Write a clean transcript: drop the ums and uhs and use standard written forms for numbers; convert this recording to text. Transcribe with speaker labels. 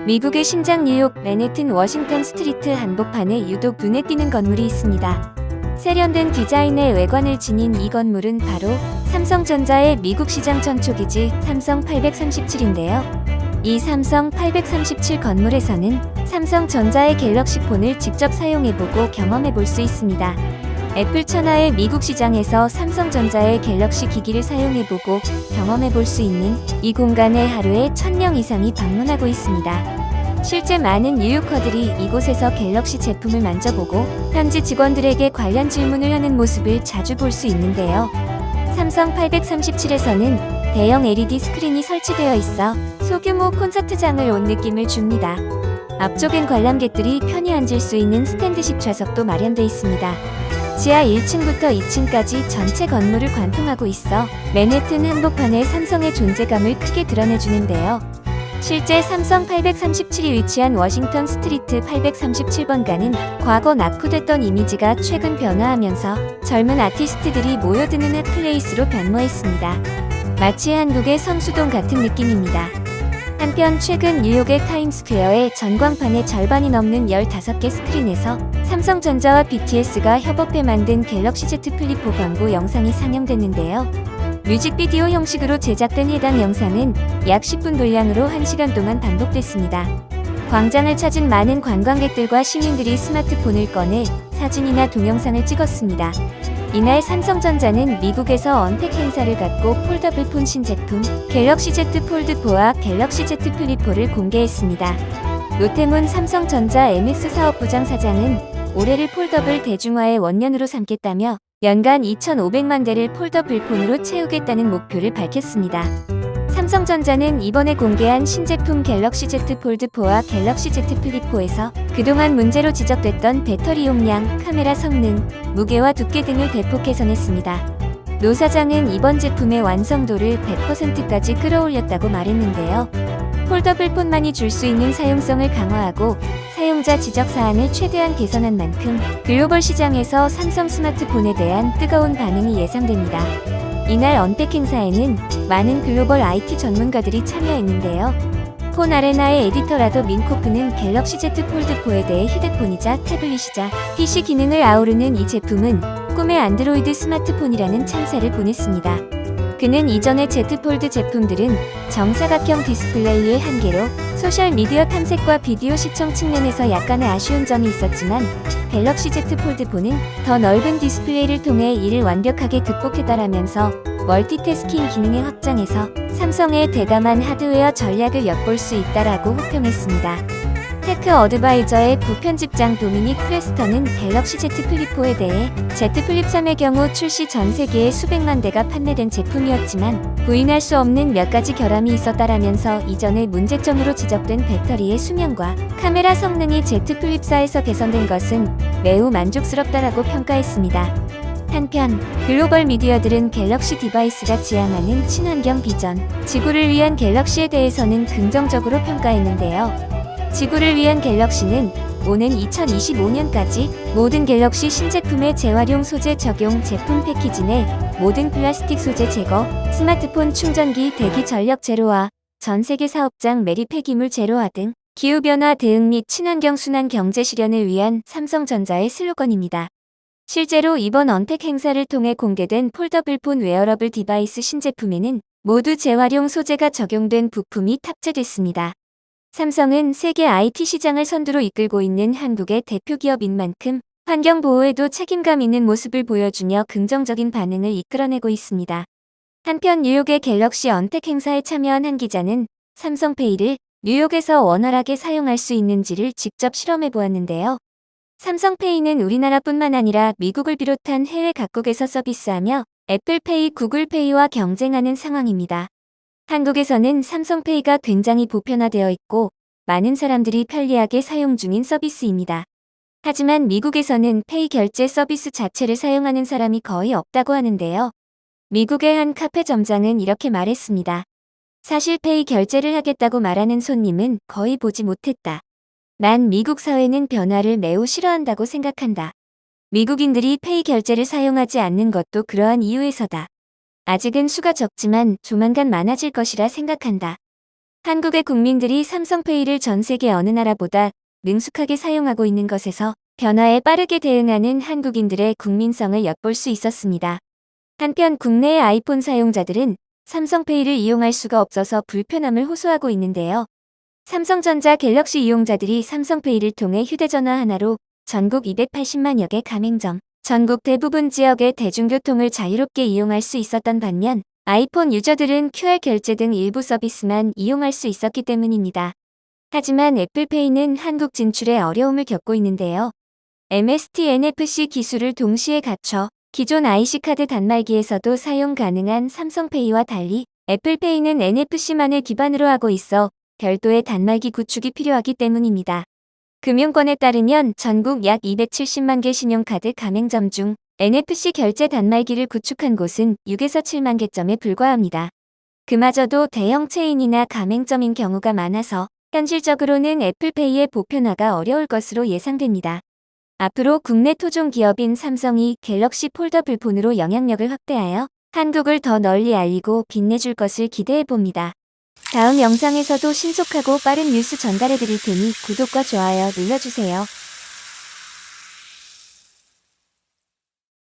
Speaker 1: 미국의 심장 뉴욕 맨해튼 워싱턴 스트리트 한복판에 유독 눈에 띄는 건물이 있습니다. 세련된 디자인의 외관을 지닌 이 건물은 바로 삼성전자의 미국 시장 전초기지 삼성 837인데요. 이 삼성 837 건물에서는 삼성전자의 갤럭시 폰을 직접 사용해보고 경험해볼 수 있습니다. 애플 천하의 미국 시장에서 삼성전자의 갤럭시 기기를 사용해보고 경험해볼 수 있는 이 공간에 하루에 1000명 이상이 방문하고 있습니다. 실제 많은 뉴요커들이 이곳에서 갤럭시 제품을 만져보고 현지 직원들에게 관련 질문을 하는 모습을 자주 볼 수 있는데요. 삼성 837에서는 대형 LED 스크린이 설치되어 있어 소규모 콘서트장을 온 느낌을 줍니다. 앞쪽엔 관람객들이 편히 앉을 수 있는 스탠드식 좌석도 마련돼 있습니다. 지하 1층부터 2층까지 전체 건물을 관통하고 있어 맨해튼 한복판에 삼성의 존재감을 크게 드러내주는데요. 실제 삼성 837이 위치한 워싱턴 스트리트 837번가는 과거 낙후됐던 이미지가 최근 변화하면서 젊은 아티스트들이 모여드는 핫플레이스로 변모했습니다. 마치 한국의 성수동 같은 느낌입니다. 한편 최근 뉴욕의 타임스퀘어의 전광판의 절반이 넘는 15개 스크린에서 삼성전자와 BTS가 협업해 만든 갤럭시 Z 플립4 광고 영상이 상영됐는데요. 뮤직비디오 형식으로 제작된 해당 영상은 약 10분 분량으로 1시간 동안 반복됐습니다. 광장을 찾은 많은 관광객들과 시민들이 스마트폰을 꺼내 사진이나 동영상을 찍었습니다. 이날 삼성전자는 미국에서 언택 행사를 갖고 폴더블폰 신제품 갤럭시 Z 폴드4와 갤럭시 Z 플립4를 공개했습니다. 노태문 삼성전자 MX 사업부장 사장은 올해를 폴더블 대중화의 원년으로 삼겠다며 연간 2,500만 대를 폴더블 폰으로 채우겠다는 목표를 밝혔습니다. 삼성전자는 이번에 공개한 신제품 갤럭시 Z 폴드4와 갤럭시 Z 플립4에서 그동안 문제로 지적됐던 배터리 용량, 카메라 성능, 무게와 두께 등을 대폭 개선했습니다. 노 사장은 이번 제품의 완성도를 100%까지 끌어올렸다고 말했는데요. 폴더블 폰만이 줄 수 있는 사용성을 강화하고 사용자 지적 사항을 최대한 개선한 만큼 글로벌 시장에서 삼성 스마트폰에 대한 뜨거운 반응이 예상됩니다. 이날 언택 행사에는 많은 글로벌 IT 전문가들이 참여했는데요. 폰 아레나의 에디터 민코프는 갤럭시 Z 폴드4에 대해 휴대폰이자 태블릿이자 PC 기능을 아우르는 이 제품은 꿈의 안드로이드 스마트폰이라는 찬사를 보냈습니다. 그는 이전의 Z 폴드 제품들은 정사각형 디스플레이의 한계로 소셜미디어 탐색과 비디오 시청 측면에서 약간의 아쉬운 점이 있었지만 갤럭시 Z 폴드4는 더 넓은 디스플레이를 통해 이를 완벽하게 극복했다라면서 멀티태스킹 기능의 확장에서 삼성의 대담한 하드웨어 전략을 엿볼 수 있다라고 호평했습니다. 테크 어드바이저의 부편집장 도미닉 프레스턴은 갤럭시 Z 플립4에 대해 Z 플립 3의 경우 출시 전 세계에 수백만 대가 판매된 제품이었지만 부인할 수 없는 몇 가지 결함이 있었다라면서 이전의 문제점으로 지적된 배터리의 수명과 카메라 성능이 Z 플립 4에서 개선된 것은 매우 만족스럽다라고 평가했습니다. 한편 글로벌 미디어들은 갤럭시 디바이스가 지향하는 친환경 비전, 지구를 위한 갤럭시에 대해서는 긍정적으로 평가했는데요. 지구를 위한 갤럭시는 오는 2025년까지 모든 갤럭시 신제품의 재활용 소재 적용 제품 패키지 내 모든 플라스틱 소재 제거, 스마트폰 충전기 대기 전력 제로화, 전 세계 사업장 매립 폐기물 제로화 등 기후변화 대응 및 친환경 순환 경제 실현을 위한 삼성전자의 슬로건입니다. 실제로 이번 언택 행사를 통해 공개된 폴더블폰 웨어러블 디바이스 신제품에는 모두 재활용 소재가 적용된 부품이 탑재됐습니다. 삼성은 세계 IT 시장을 선두로 이끌고 있는 한국의 대표 기업인 만큼 환경 보호에도 책임감 있는 모습을 보여주며 긍정적인 반응을 이끌어내고 있습니다. 한편 뉴욕의 갤럭시 언택 행사에 참여한 한 기자는 삼성페이를 뉴욕에서 원활하게 사용할 수 있는지를 직접 실험해 보았는데요. 삼성페이는 우리나라뿐만 아니라 미국을 비롯한 해외 각국에서 서비스하며 애플페이, 구글페이와 경쟁하는 상황입니다. 한국에서는 삼성페이가 굉장히 보편화되어 있고 많은 사람들이 편리하게 사용 중인 서비스입니다. 하지만 미국에서는 페이 결제 서비스 자체를 사용하는 사람이 거의 없다고 하는데요. 미국의 한 카페 점장은 이렇게 말했습니다. 사실 페이 결제를 하겠다고 말하는 손님은 거의 보지 못했다. 난 미국 사회는 변화를 매우 싫어한다고 생각한다. 미국인들이 페이 결제를 사용하지 않는 것도 그러한 이유에서다. 아직은 수가 적지만 조만간 많아질 것이라 생각한다. 한국의 국민들이 삼성페이를 전 세계 어느 나라보다 능숙하게 사용하고 있는 것에서 변화에 빠르게 대응하는 한국인들의 국민성을 엿볼 수 있었습니다. 한편 국내의 아이폰 사용자들은 삼성페이를 이용할 수가 없어서 불편함을 호소하고 있는데요. 삼성전자 갤럭시 이용자들이 삼성페이를 통해 휴대전화 하나로 전국 280만여 개 가맹점, 전국 대부분 지역의 대중교통을 자유롭게 이용할 수 있었던 반면 아이폰 유저들은 QR 결제 등 일부 서비스만 이용할 수 있었기 때문입니다. 하지만 애플페이는 한국 진출에 어려움을 겪고 있는데요. MST NFC 기술을 동시에 갖춰 기존 IC카드 단말기에서도 사용 가능한 삼성페이와 달리 애플페이는 NFC만을 기반으로 하고 있어 별도의 단말기 구축이 필요하기 때문입니다. 금융권에 따르면 전국 약 270만 개 신용카드 가맹점 중 NFC 결제 단말기를 구축한 곳은 6에서 7만 개점에 불과합니다. 그마저도 대형 체인이나 가맹점인 경우가 많아서 현실적으로는 애플페이의 보편화가 어려울 것으로 예상됩니다. 앞으로 국내 토종 기업인 삼성이 갤럭시 폴더블 폰으로 영향력을 확대하여 한국을 더 널리 알리고 빛내줄 것을 기대해봅니다. 다음 영상에서도 신속하고 빠른 뉴스 전달해드릴 테니 구독과 좋아요 눌러주세요.